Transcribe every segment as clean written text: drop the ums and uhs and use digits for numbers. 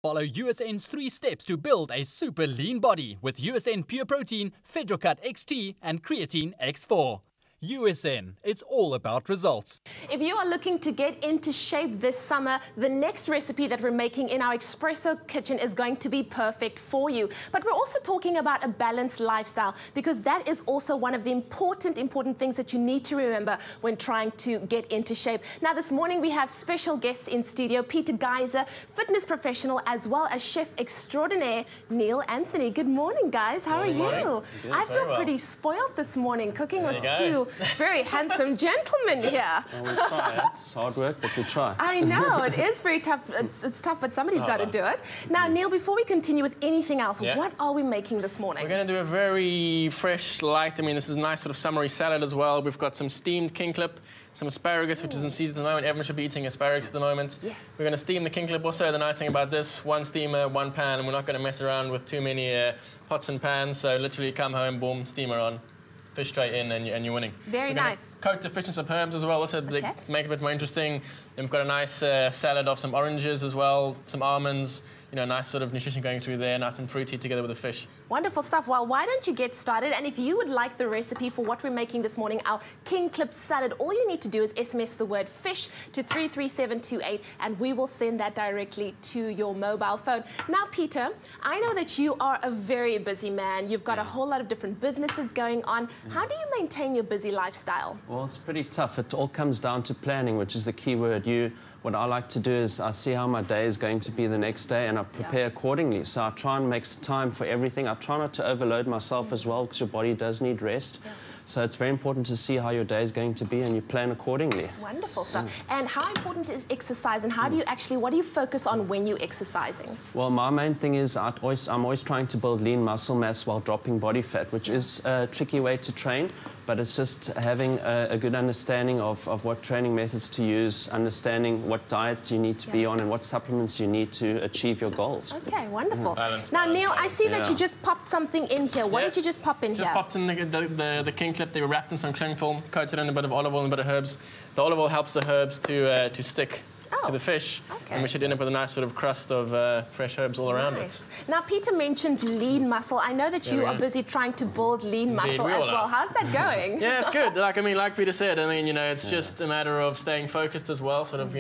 Follow USN's 3 steps to build a super lean body with USN Pure Protein, Fedrocut XT and Creatine X4. USN, it's all about results. If you are looking to get into shape this summer, the next recipe that we're making in our espresso kitchen is going to be perfect for you. But we're also talking about a balanced lifestyle, because that is also one of the important things that you need to remember when trying to get into shape. Now, this morning we have special guests in studio, Peter Geyser, fitness professional, as well as chef extraordinaire, Neil Anthony. Good morning, guys. How are you? I feel pretty spoiled this morning, cooking with two very handsome gentlemen here. Well, we try. It's hard work, but we try. I know, it is very tough. It's tough, but somebody's got to do it. Now, Neil, before we continue with anything else, what are we making this morning? We're going to do a very fresh, light, this is a nice sort of summery salad as well. We've got some steamed Kingclip, some asparagus, which is in season at the moment. Everyone should be eating asparagus at the moment. Yes. We're going to steam the Kingclip. Also, the nice thing about this, one steamer, one pan, and we're not going to mess around with too many pots and pans. So literally come home, boom, steamer on. Fish straight in and you're winning. Very nice. Coat the fish in some herbs as well, also to make it a bit more interesting. And we've got a nice salad of some oranges as well, some almonds, nice sort of nutrition going through there, nice and fruity together with the fish. Wonderful stuff. Well, why don't you get started? And if you would like the recipe for what we're making this morning, our Kingclip salad, all you need to do is SMS the word fish to 33728 and we will send that directly to your mobile phone. Now, Peter, I know that you are a very busy man. You've got a whole lot of different businesses going on. How do you maintain your busy lifestyle? Well, it's pretty tough. It all comes down to planning, which is the key word. What I like to do is I see how my day is going to be the next day and I prepare accordingly. So I try and make time for everything. I try not to overload myself as well, because your body does need rest. So it's very important to see how your day is going to be and you plan accordingly. Wonderful stuff. And how important is exercise, and how do you what do you focus on when you're exercising? Well, my main thing is I'm always trying to build lean muscle mass while dropping body fat, which is a tricky way to train, but it's just having a good understanding of what training methods to use, understanding what diets you need to be on and what supplements you need to achieve your goals. Okay, wonderful. Now, Neil, I see that you just popped something in here. What did you just pop in here? Just popped in the Kingclip. They were wrapped in some cling film, coated in a bit of olive oil and a bit of herbs. The olive oil helps the herbs to stick to the fish, and we should end up with a nice sort of crust of fresh herbs all around it. Now, Peter mentioned lean muscle. I know that you are busy trying to build lean muscle as well. How's that going? Yeah, it's good. Like Peter said, it's just a matter of staying focused as well. Sort of,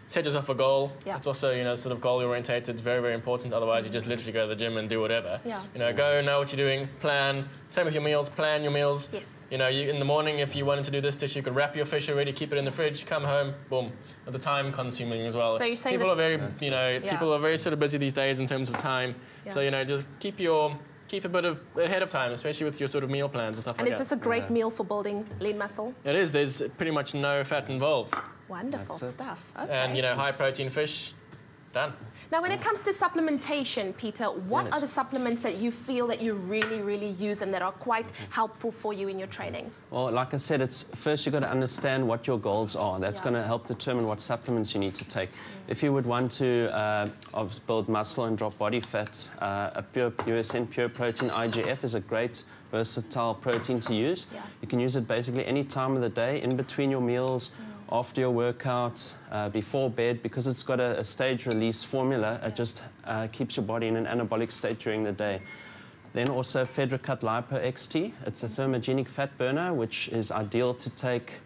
set yourself a goal. It's also, sort of goal orientated. It's very, very important. Otherwise, you just literally go to the gym and do whatever. Go, know what you're doing, plan. Same with your meals. Plan your meals. Yes. In the morning, if you wanted to do this dish, you could wrap your fish already, keep it in the fridge, come home, boom. At the time consuming as well. So you're saying people are very, people are very sort of busy these days in terms of time. So just keep a bit of ahead of time, especially with your sort of meal plans and stuff like that. And is this a great meal for building lean muscle? It is. There's pretty much no fat involved. Wonderful stuff. Okay. And high protein fish. Done. Now, when it comes to supplementation, Peter, what are the supplements that you feel that you really use and that are quite helpful for you in your training? Well, like I said, it's first you've got to understand what your goals are. That's going to help determine what supplements you need to take. If you would want to build muscle and drop body fat, a pure USN Pure Protein IGF is a great versatile protein to use. You can use it basically any time of the day, in between your meals, after your workout, before bed, because it's got a stage release formula. It just keeps your body in an anabolic state during the day. Then also Fedrocut Lipo XT. It's a thermogenic fat burner, which is ideal to take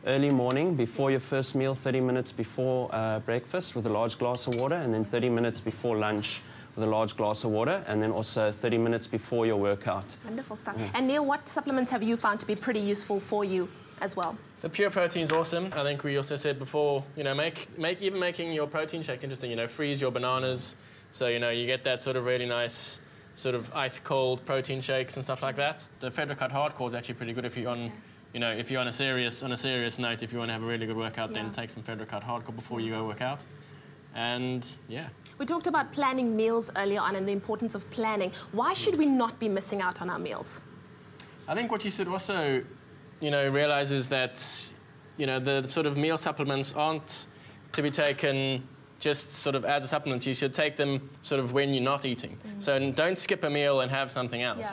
early morning before your first meal, 30 minutes before breakfast with a large glass of water, and then 30 minutes before lunch with a large glass of water, and then also 30 minutes before your workout. Wonderful stuff. And Neil, what supplements have you found to be pretty useful for you as well? The pure protein is awesome. I think we also said before, even making your protein shake interesting, freeze your bananas. So, you get that sort of really nice sort of ice-cold protein shakes and stuff like that. The Fedrocut Hardcore is actually pretty good if you're on, if you're on a serious note, if you want to have a really good workout, then take some Fedrocut Hardcore before you go work out. And, we talked about planning meals earlier on and the importance of planning. Why should we not be missing out on our meals? I think what you should also realize is that, the sort of meal supplements aren't to be taken just sort of as a supplement. You should take them sort of when you're not eating. So don't skip a meal and have something else,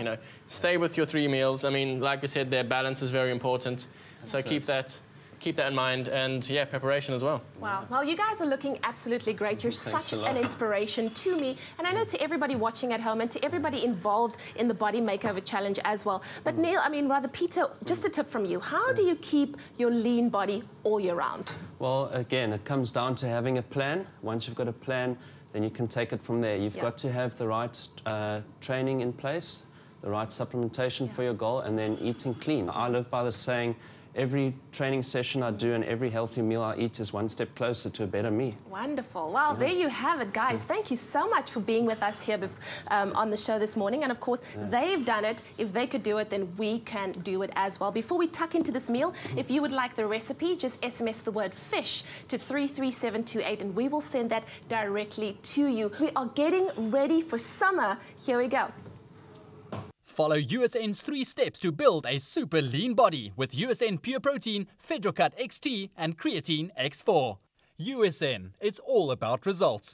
Stay with your 3 meals. Like we said, their balance is very important. So keep that keep that in mind, and yeah, preparation as well. Wow. Well, you guys are looking absolutely great. You're such an inspiration to me, and I know to everybody watching at home and to everybody involved in the Body Makeover Challenge as well. But Neil, rather Peter, just a tip from you. How do you keep your lean body all year round? Well, again, it comes down to having a plan. Once you've got a plan, then you can take it from there. You've got to have the right training in place, the right supplementation for your goal, and then eating clean. I live by the saying, every training session I do and every healthy meal I eat is one step closer to a better me. Wonderful. Well, there you have it, guys. Thank you so much for being with us here on the show this morning. And of course, they've done it. If they could do it, then we can do it as well. Before we tuck into this meal, if you would like the recipe, just SMS the word fish to 33728 and we will send that directly to you. We are getting ready for summer. Here we go. Follow USN's 3 steps to build a super lean body with USN Pure Protein, FedroCut XT and Creatine X4. USN, it's all about results.